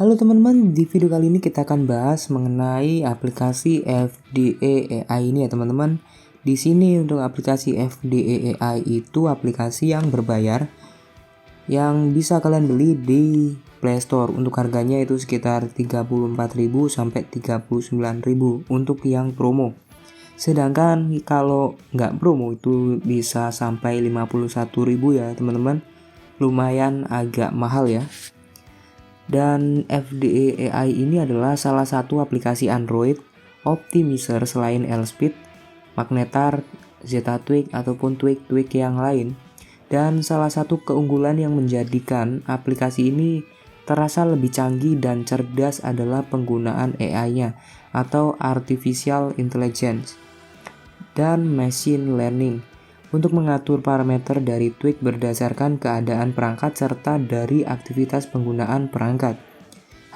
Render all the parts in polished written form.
Halo teman-teman, di video kali ini kita akan bahas mengenai aplikasi FDA AI ini ya teman-teman. Di sini untuk aplikasi FDA AI itu aplikasi yang berbayar yang bisa kalian beli di Play Store. Untuk harganya itu sekitar 34.000 sampai 39.000 untuk yang promo. Sedangkan kalau nggak promo itu bisa sampai 51.000 ya teman-teman. Lumayan agak mahal ya. Dan FDA AI ini adalah salah satu aplikasi Android optimizer selain Elspeed, Magnetar, ZTwig ataupun Twig yang lain. Dan salah satu keunggulan yang menjadikan aplikasi ini terasa lebih canggih dan cerdas adalah penggunaan AI-nya atau Artificial Intelligence dan Machine Learning untuk mengatur parameter dari Twig berdasarkan keadaan perangkat serta dari aktivitas penggunaan perangkat.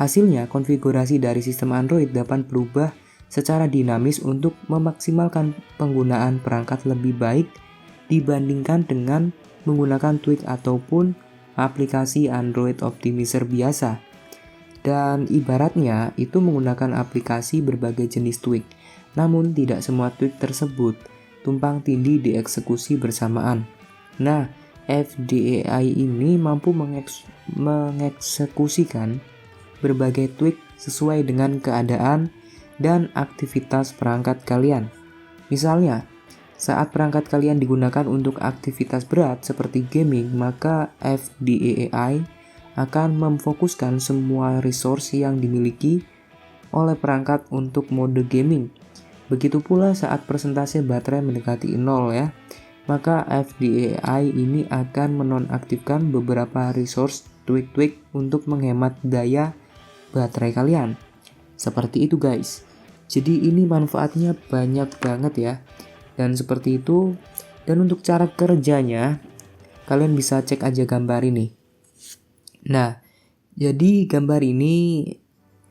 Hasilnya, konfigurasi dari sistem Android dapat berubah secara dinamis untuk memaksimalkan penggunaan perangkat lebih baik dibandingkan dengan menggunakan Twig ataupun aplikasi Android Optimizer biasa. Dan ibaratnya itu menggunakan aplikasi berbagai jenis Twig, namun tidak semua Twig tersebut tumpang tindih dieksekusi bersamaan. Nah, FDAI ini mampu mengeksekusikan berbagai Twig sesuai dengan keadaan dan aktivitas perangkat kalian. Misalnya, saat perangkat kalian digunakan untuk aktivitas berat seperti gaming, maka FDAI akan memfokuskan semua resource yang dimiliki oleh perangkat untuk mode gaming. Begitu pula saat persentase baterai mendekati 0 ya, maka FDAI ini akan menonaktifkan beberapa resource Twig untuk menghemat daya baterai kalian. Seperti itu guys. Jadi ini manfaatnya banyak banget ya. Dan seperti itu. Dan untuk cara kerjanya, kalian bisa cek aja gambar ini. Nah, jadi gambar ini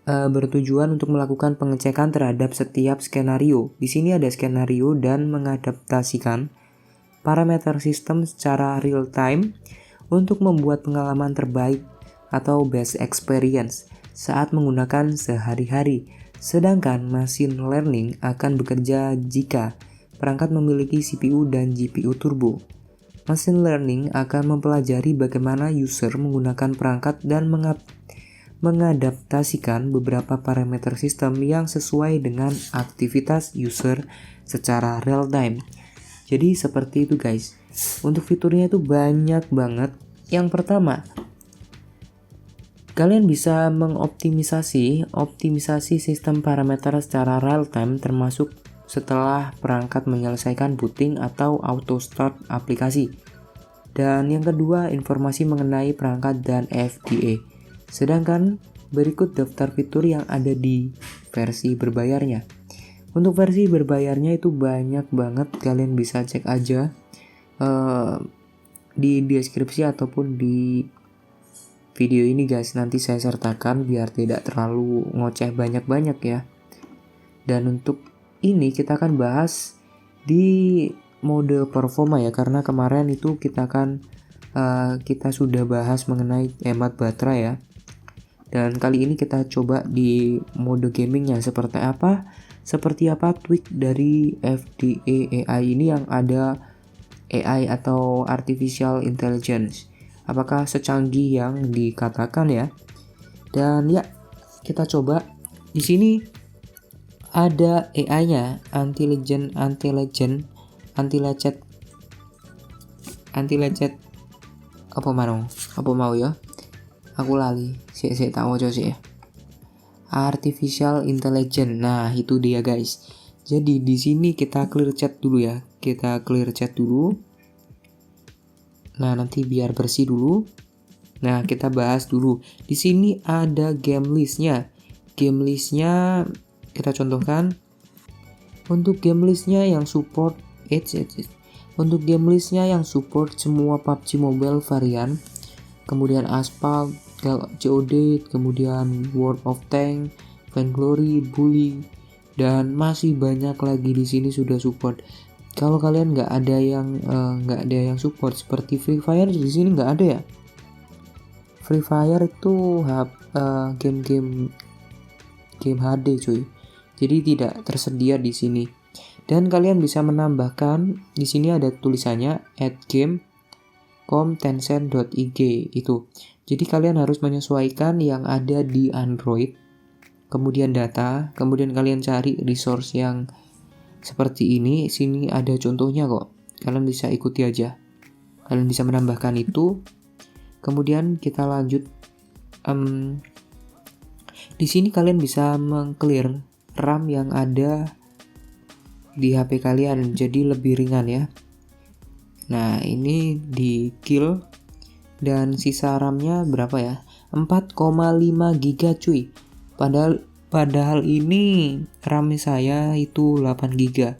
bertujuan untuk melakukan pengecekan terhadap setiap skenario. Di sini ada skenario dan mengadaptasikan parameter sistem secara real time untuk membuat pengalaman terbaik atau best experience saat menggunakan sehari-hari. Sedangkan machine learning akan bekerja jika perangkat memiliki CPU dan GPU turbo. Machine learning akan mempelajari bagaimana user menggunakan perangkat dan mengadaptasikan beberapa parameter sistem yang sesuai dengan aktivitas user secara real time. Jadi seperti itu guys. Untuk fiturnya itu banyak banget. Yang pertama, kalian bisa mengoptimisasi sistem parameter secara real time termasuk setelah perangkat menyelesaikan booting atau auto start aplikasi. Dan yang kedua, informasi mengenai perangkat dan FDA. Sedangkan berikut daftar fitur yang ada di versi berbayarnya. Untuk versi berbayarnya itu banyak banget, kalian bisa cek aja di deskripsi ataupun di video ini guys. Nanti saya sertakan biar tidak terlalu ngoceh banyak-banyak ya. Dan untuk ini kita akan bahas di mode performa ya, karena kemarin itu kita sudah bahas mengenai hemat baterai ya. Dan kali ini kita coba di mode gamingnya seperti apa Twig dari FDA AI ini yang ada AI atau Artificial Intelligence. Apakah secanggih yang dikatakan ya? Dan ya, kita coba. Di sini ada AI-nya, anti-lecet apa mau ya? Aku lali. Saya tahu aja sih ya. Artificial Intelligence. Nah, itu dia guys. Jadi di sini kita clear chat dulu ya. Nah, nanti biar bersih dulu. Nah, kita bahas dulu. Di sini ada game listnya. Kita contohkan. Untuk game listnya yang support Untuk game listnya yang support semua PUBG Mobile varian, kemudian Asphalt, COD, kemudian World of Tanks, Vainglory, Bully, dan masih banyak lagi di sini sudah support. Kalau kalian nggak ada yang support seperti Free Fire, di sini nggak ada ya. Free Fire itu game HD cuy. Jadi tidak tersedia di sini. Dan kalian bisa menambahkan di sini ada tulisannya @game.com.tencent.ig itu. Jadi kalian harus menyesuaikan yang ada di Android, kemudian data, kemudian kalian cari resource yang seperti ini. Sini ada contohnya kok. Kalian bisa ikuti aja. Kalian bisa menambahkan itu. Kemudian kita lanjut. Di sini kalian bisa meng-clear RAM yang ada di HP kalian, jadi lebih ringan ya. Nah, ini di kill dan sisa RAM-nya berapa ya? 4,5 GB cuy. Padahal ini RAM saya itu 8 GB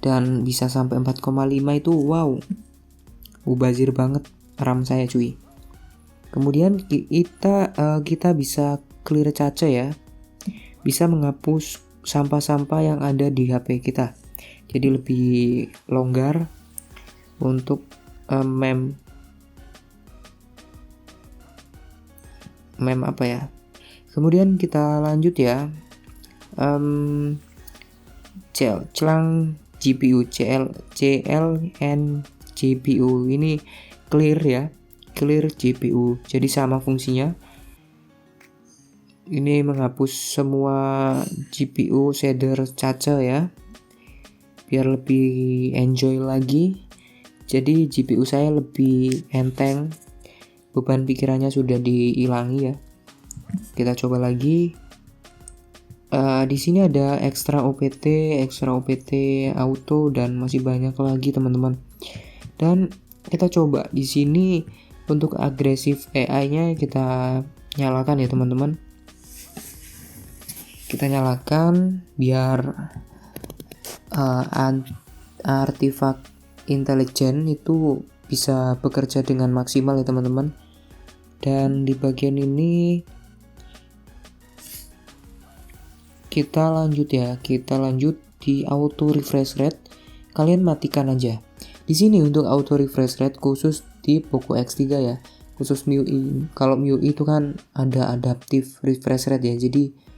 dan bisa sampai 4,5 itu wow. Mubazir banget RAM saya cuy. Kemudian kita bisa clear cache ya. Bisa menghapus sampah-sampah yang ada di HP kita. Jadi lebih longgar untuk mem apa ya. Kemudian kita lanjut ya. Celang GPU CLN GPU ini clear ya. Clear GPU. Jadi sama fungsinya. Ini menghapus semua GPU shader cache ya, biar lebih enjoy lagi. Jadi GPU saya lebih enteng, beban pikirannya sudah dihilangi ya. Kita coba lagi. Di sini ada extra OPT auto dan masih banyak lagi teman-teman. Dan kita coba di sini untuk agresif AI-nya kita nyalakan ya teman-teman. Kita nyalakan biar artifak intelijen itu bisa bekerja dengan maksimal ya teman-teman. Dan di bagian ini kita lanjut di auto refresh rate. Kalian matikan aja. Di sini untuk auto refresh rate khusus di Poco X3 ya, khusus MIUI. Kalau MIUI itu kan ada adaptive refresh rate ya. Jadi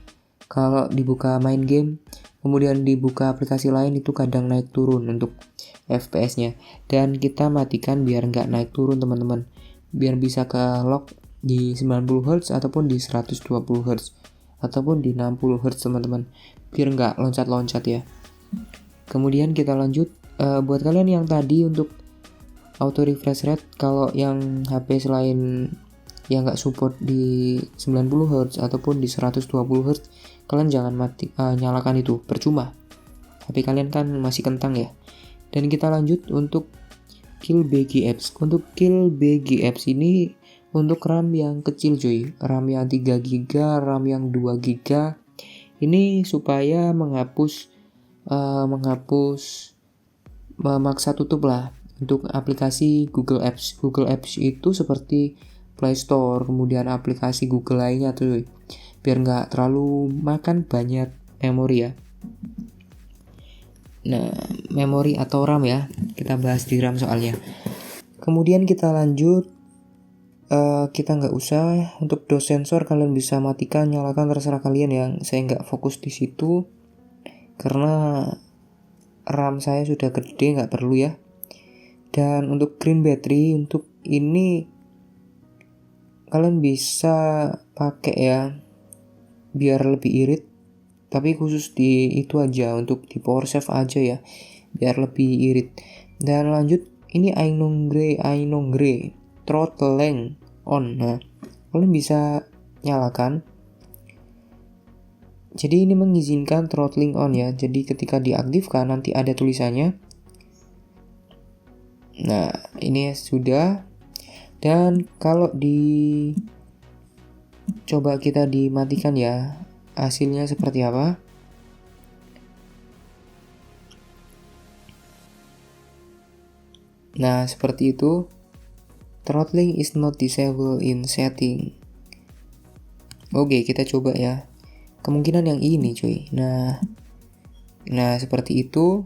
kalau dibuka main game, kemudian dibuka aplikasi lain itu kadang naik turun untuk FPS-nya. Dan kita matikan biar nggak naik turun teman-teman. Biar bisa ke lock di 90 Hz ataupun di 120 Hz ataupun di 60 Hz teman-teman. Biar nggak loncat-loncat ya. Kemudian kita lanjut. Buat kalian yang tadi untuk auto refresh rate, kalau yang HP selain yang nggak support di 90 Hz ataupun di 120 Hz, kalian jangan nyalakan itu, percuma. HP kalian kan masih kentang ya. Dan kita lanjut untuk kill BG apps. Untuk kill BG apps ini untuk RAM yang kecil cuy, RAM yang 3 GB, RAM yang 2 GB. Ini supaya memaksa tutup lah untuk aplikasi Google Apps. Google Apps itu seperti Play Store, kemudian aplikasi Google lainnya tuh, biar nggak terlalu makan banyak memori ya. Nah, memori atau RAM ya, kita bahas di RAM soalnya. Kemudian kita lanjut, kita nggak usah untuk dose sensor, kalian bisa matikan, nyalakan, terserah kalian ya. Saya nggak fokus di situ karena RAM saya sudah gede, nggak perlu ya. Dan untuk green battery, untuk ini kalian bisa pakai ya, biar lebih irit. Tapi khusus di itu aja, untuk di power save aja ya, biar lebih irit. Dan lanjut, ini Ainongre throttling on. Nah, kalian bisa nyalakan. Jadi ini mengizinkan throttling on ya. Jadi ketika diaktifkan nanti ada tulisannya. Nah, ini sudah. Dan kalau coba kita dimatikan ya, hasilnya seperti apa? Nah, seperti itu. Throttling is not disabled in setting. Oke, kita coba ya. Kemungkinan yang ini cuy. Nah, seperti itu.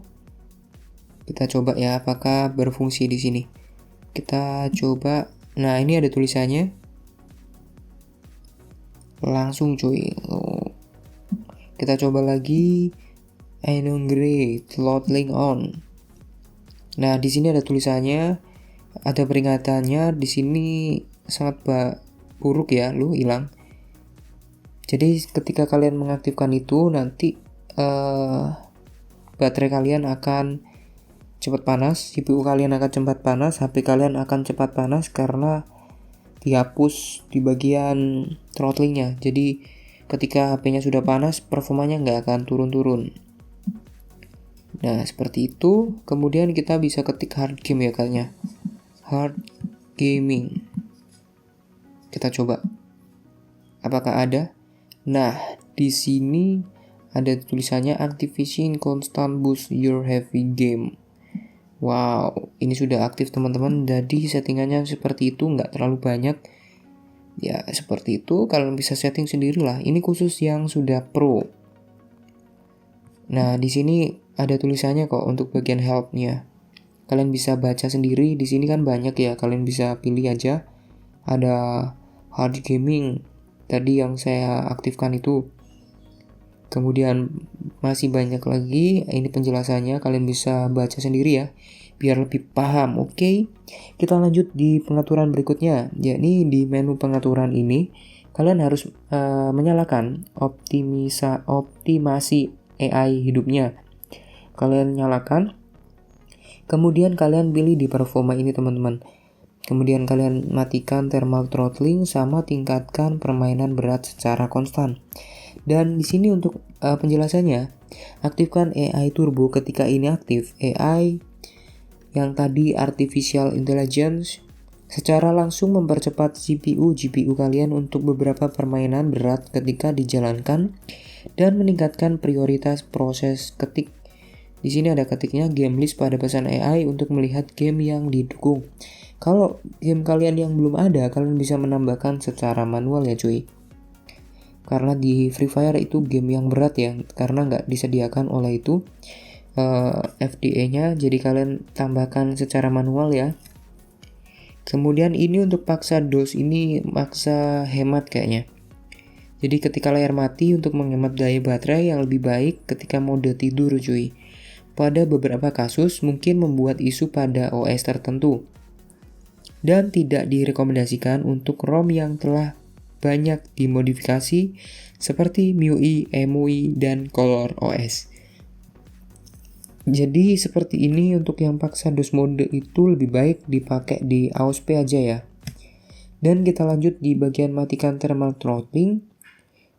Kita coba ya apakah berfungsi di sini. Kita coba. Nah, ini ada tulisannya. langsung cuy. Kita coba lagi Enongre throttling on. Nah, di sini ada tulisannya, ada peringatannya di sini sangat buruk ya, lu hilang. Jadi ketika kalian mengaktifkan itu nanti baterai kalian akan cepat panas, CPU kalian akan cepat panas, HP kalian akan cepat panas karena dihapus di bagian throttlingnya. Jadi ketika HP-nya sudah panas, performanya nggak akan turun-turun. Nah, seperti itu. Kemudian kita bisa ketik hard game ya kayaknya. Hard gaming. Kita coba. Apakah ada? Nah, di sini ada tulisannya activation constant boost your heavy game. Wow, ini sudah aktif teman-teman. Jadi settingannya seperti itu, nggak terlalu banyak. Ya, seperti itu. Kalian bisa setting sendirilah. Ini khusus yang sudah pro. Nah, di sini ada tulisannya kok untuk bagian help-nya. Kalian bisa baca sendiri. Di sini kan banyak ya. Kalian bisa pilih aja. Ada hard gaming tadi yang saya aktifkan itu. Kemudian masih banyak lagi. Ini penjelasannya. Kalian bisa baca sendiri ya, biar lebih paham. Oke, kita lanjut di pengaturan berikutnya. Yakni di menu pengaturan ini kalian harus menyalakan optimasi AI hidupnya. Kalian nyalakan, kemudian kalian pilih di performa ini teman-teman. Kemudian kalian matikan thermal throttling sama tingkatkan permainan berat secara konstan. Dan di sini untuk penjelasannya, aktifkan AI turbo ketika ini aktif. AI yang tadi artificial intelligence secara langsung mempercepat GPU kalian untuk beberapa permainan berat ketika dijalankan dan meningkatkan prioritas proses ketik. Di sini ada ketiknya game list pada pesan AI untuk melihat game yang didukung. Kalau game kalian yang belum ada, kalian bisa menambahkan secara manual ya cuy. Karena di Free Fire itu game yang berat ya, karena nggak disediakan oleh itu FDA-nya, jadi kalian tambahkan secara manual ya. Kemudian ini untuk paksa DOS, ini maksa hemat kayaknya. Jadi ketika layar mati untuk menghemat daya baterai yang lebih baik ketika mode tidur cuy. Pada beberapa kasus mungkin membuat isu pada OS tertentu. Dan tidak direkomendasikan untuk ROM yang telah banyak dimodifikasi seperti MIUI, EMUI, dan Color OS. Jadi seperti ini untuk yang paksa DOS mode itu lebih baik dipakai di AOSP aja ya. Dan kita lanjut di bagian matikan thermal throttling.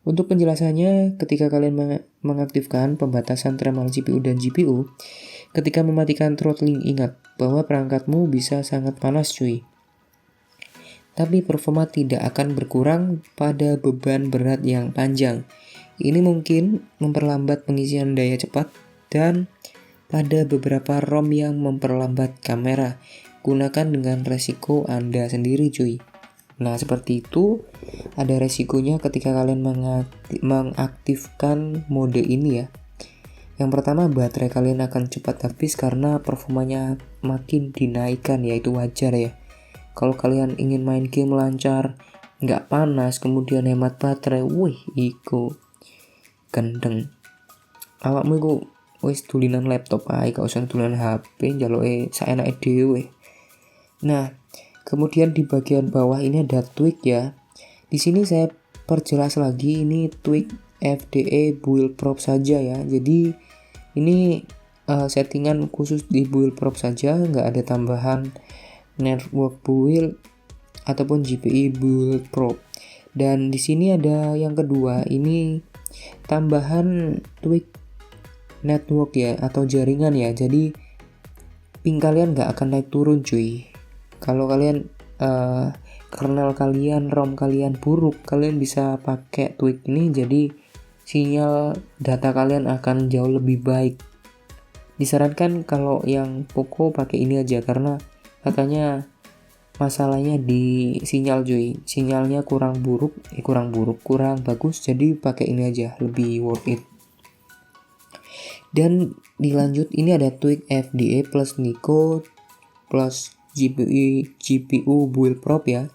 Untuk penjelasannya, ketika kalian mengaktifkan pembatasan thermal CPU dan GPU, ketika mematikan throttling ingat bahwa perangkatmu bisa sangat panas cuy. Tapi performa tidak akan berkurang pada beban berat yang panjang. Ini mungkin memperlambat pengisian daya cepat dan pada beberapa ROM yang memperlambat kamera. Gunakan dengan resiko Anda sendiri cuy. Nah seperti itu, ada resikonya ketika kalian mengaktifkan mode ini ya. Yang pertama, baterai kalian akan cepat habis karena performanya makin dinaikkan ya, itu wajar ya. Kalau kalian ingin main game lancar, nggak panas, kemudian hemat baterai, wih iku gendeng. Awakmu iku wis tulinan laptop ae, gak usah tulinan HP, njaluke saenake dhewe. Nah, kemudian di bagian bawah ini ada tweak ya. Di sini saya perjelas lagi, ini tweak FDA build prop saja ya. Jadi ini settingan khusus di build prop saja, nggak ada tambahan network build ataupun GPU build prop. Dan di sini ada yang kedua, ini tambahan tweak network ya atau jaringan ya. Jadi ping kalian nggak akan naik turun cuy. Kalau kalian kernel kalian, ROM kalian buruk, kalian bisa pakai tweak ini, jadi sinyal data kalian akan jauh lebih baik. Disarankan kalau yang Poco pakai ini aja karena katanya masalahnya di sinyal cuy. Sinyalnya kurang bagus, jadi pakai ini aja, lebih worth it. Dan dilanjut ini ada tweak FDA plus Nico plus GPU build prop ya.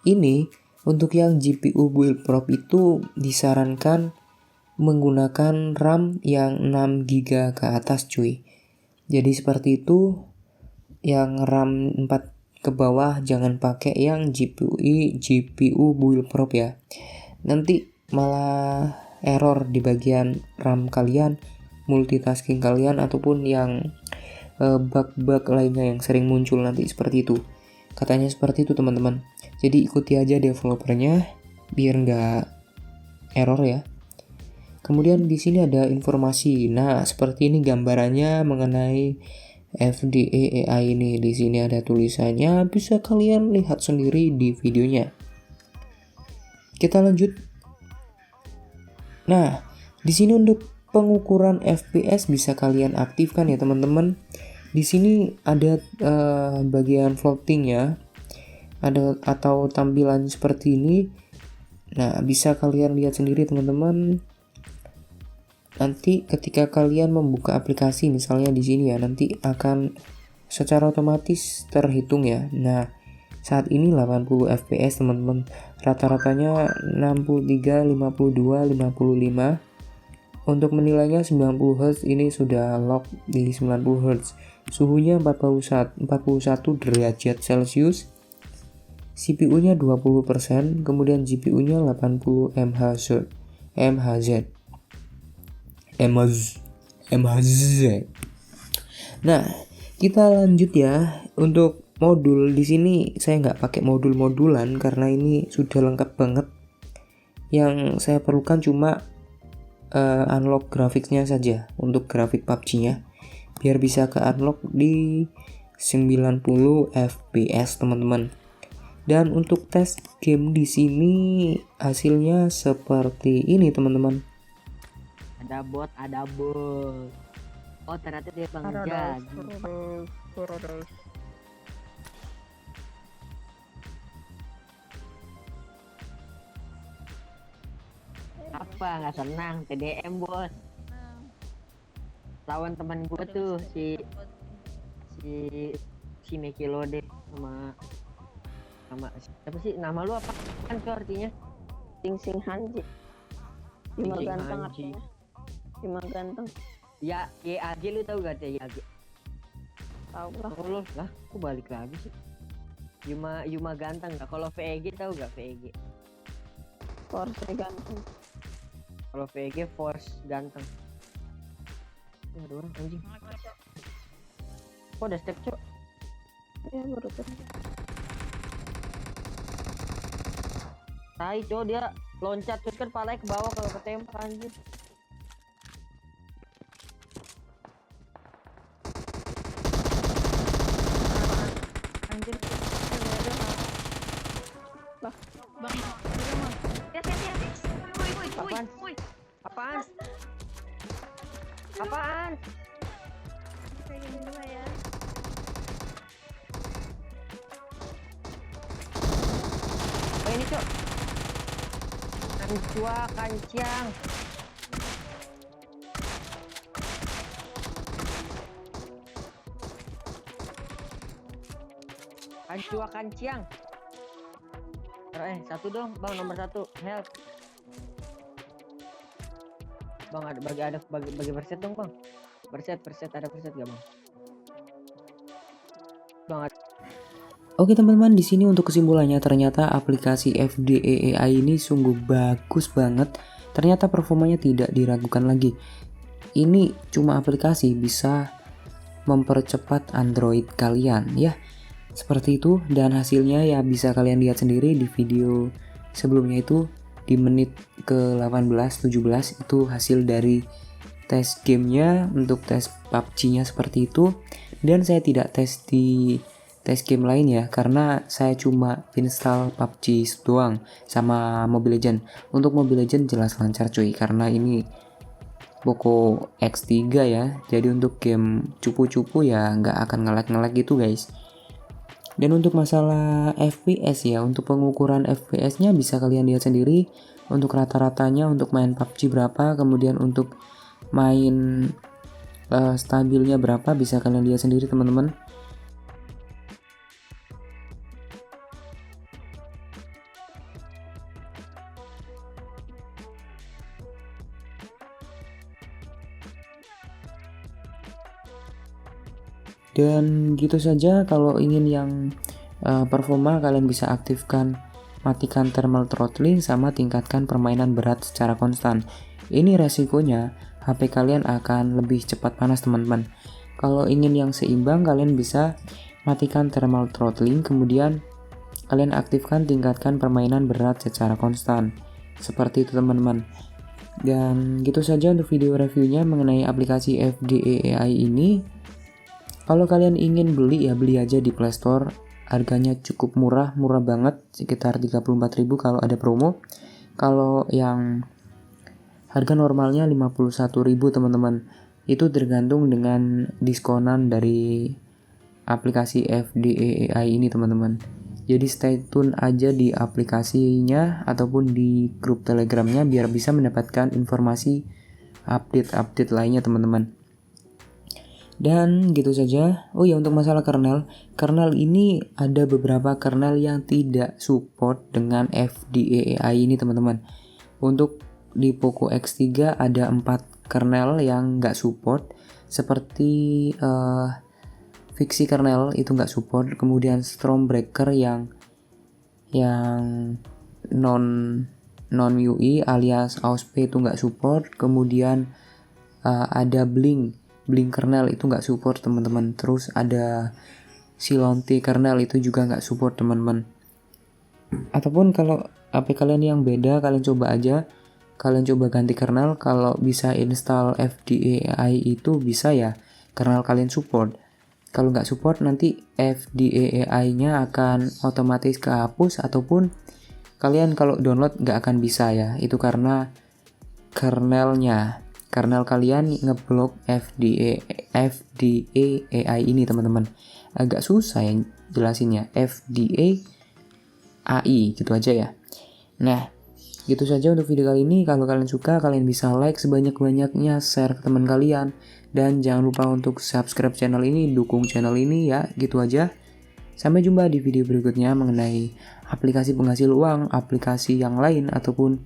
Ini Untuk yang GPU build prop itu disarankan menggunakan RAM yang 6 GB ke atas cuy. Jadi seperti itu, yang RAM 4 ke bawah jangan pakai yang GPU build prop ya. Nanti malah error di bagian RAM kalian, multitasking kalian, ataupun yang bug-bug lainnya yang sering muncul nanti seperti itu. Katanya seperti itu teman-teman. Jadi ikuti aja developernya biar nggak error ya. Kemudian di sini ada informasi. Nah, seperti ini gambarannya mengenai FDA AI ini. Di sini ada tulisannya, bisa kalian lihat sendiri di videonya. Kita lanjut. Nah, di sini untuk pengukuran FPS bisa kalian aktifkan ya teman-teman. Di sini ada bagian floating ya, ada atau tampilan seperti ini. Nah, bisa kalian lihat sendiri teman-teman. Nanti ketika kalian membuka aplikasi misalnya di sini ya, nanti akan secara otomatis terhitung ya. Nah, saat ini 80 fps teman-teman. Rata-ratanya 63, 52, 55. Untuk menilainya 90 Hz ini sudah lock di 90 Hz. Suhunya 41 derajat Celcius. CPU-nya 20%, kemudian GPU-nya 80 MHz. Nah, kita lanjut ya. Untuk modul di sini saya nggak pakai modul-modulan karena ini sudah lengkap banget. Yang saya perlukan cuma unlock grafiknya saja untuk grafik PUBG-nya biar bisa ke unlock di 90 fps teman-teman. Dan untuk tes game di sini hasilnya seperti ini teman-teman. Ada bot. Oh ternyata dia Bang Jadi. Apa nggak senang TDM bos? Lawan teman gue tuh si Mekilo deh sama siapa sih, nama lu apa kan tuh artinya? Sing Hanji. Cuma ganteng artinya. Cuma ganteng. Ya YAG lu tahu gak ya YAG? Tahu lah. Oh lu lah, aku balik lagi sih. Yuma ganteng gak? Kalau VEG tahu gak VEG? Force ganteng. Kalau VEG Force ganteng. Ada orang anjing. Kok ada step cok? Ya baru turun. Tai cok, dia loncat terus kan palanya ke bawah kalau ketembak anjir. Anjir. Lah, Bang. Apaan? Apaan? Kayak gini dulu ya. Oh ini cok. Kancua kanciang. Kancua kanciang. Satu dong bang, nomor 1 help. Bang ada bagi perset dong bang. Perset ada perset gak bang? Bang. Oke teman-teman, di sini untuk kesimpulannya ternyata aplikasi FDA AI ini sungguh bagus banget. Ternyata performanya tidak diragukan lagi. Ini cuma aplikasi bisa mempercepat Android kalian ya. Seperti itu, dan hasilnya ya bisa kalian lihat sendiri di video sebelumnya itu di menit ke 18-17 itu hasil dari tes gamenya. Untuk tes PUBG-nya seperti itu, dan saya tidak tes di tes game lain ya karena saya cuma install PUBG doang sama Mobile Legend. Untuk Mobile Legend jelas lancar cuy karena ini Poco X3 ya, jadi untuk game cupu-cupu ya nggak akan nge-lag gitu guys. Dan untuk masalah FPS ya, untuk pengukuran FPS-nya bisa kalian lihat sendiri. Untuk rata-ratanya untuk main PUBG berapa, kemudian untuk main stabilnya berapa bisa kalian lihat sendiri teman-teman. Dan gitu saja. Kalau ingin yang performa, kalian bisa aktifkan matikan thermal throttling sama tingkatkan permainan berat secara konstan. Ini resikonya HP kalian akan lebih cepat panas teman-teman. Kalau ingin yang seimbang, kalian bisa matikan thermal throttling, kemudian kalian aktifkan tingkatkan permainan berat secara konstan. Seperti itu teman-teman. Dan gitu saja untuk video reviewnya mengenai aplikasi FDA AI ini. Kalau kalian ingin beli ya beli aja di Play Store. Harganya cukup murah banget, sekitar 34.000 kalau ada promo. Kalau yang harga normalnya 51.000 teman-teman. Itu tergantung dengan diskonan dari aplikasi FDA AI ini teman-teman. Jadi stay tune aja di aplikasinya ataupun di grup Telegramnya biar bisa mendapatkan informasi update lainnya teman-teman. Dan gitu saja. Oh ya, untuk masalah kernel ini ada beberapa kernel yang tidak support dengan FDA AI ini teman-teman. Untuk di Poco X3 ada 4 kernel yang nggak support, seperti Fixie kernel itu nggak support, kemudian Stormbreaker yang non UI alias AOSP itu nggak support, kemudian ada Blink kernel itu nggak support teman-teman. Terus ada Silonti kernel itu juga nggak support teman-teman. Ataupun kalau HP kalian yang beda, kalian coba ganti kernel. Kalau bisa install FDA itu bisa ya, kernel kalian support. Kalau nggak support nanti FDA-nya akan otomatis kehapus, ataupun kalian kalau download nggak akan bisa ya. Itu karena kernel kalian ngeblok FDA AI ini teman-teman. Agak susah ya jelasinnya, FDA AI gitu aja ya. Nah, gitu saja untuk video kali ini. Kalau kalian suka, kalian bisa like sebanyak-banyaknya, share ke teman kalian. Dan jangan lupa untuk subscribe channel ini, dukung channel ini ya, gitu aja. Sampai jumpa di video berikutnya mengenai aplikasi penghasil uang, aplikasi yang lain, ataupun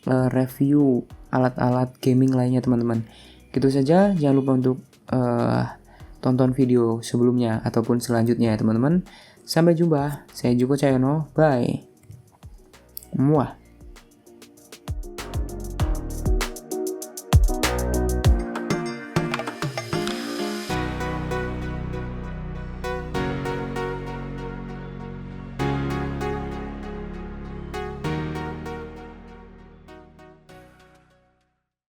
review alat-alat gaming lainnya teman-teman. Gitu saja, jangan lupa untuk tonton video sebelumnya ataupun selanjutnya ya teman-teman. Sampai jumpa, saya Joko Cahyono, bye. Muah.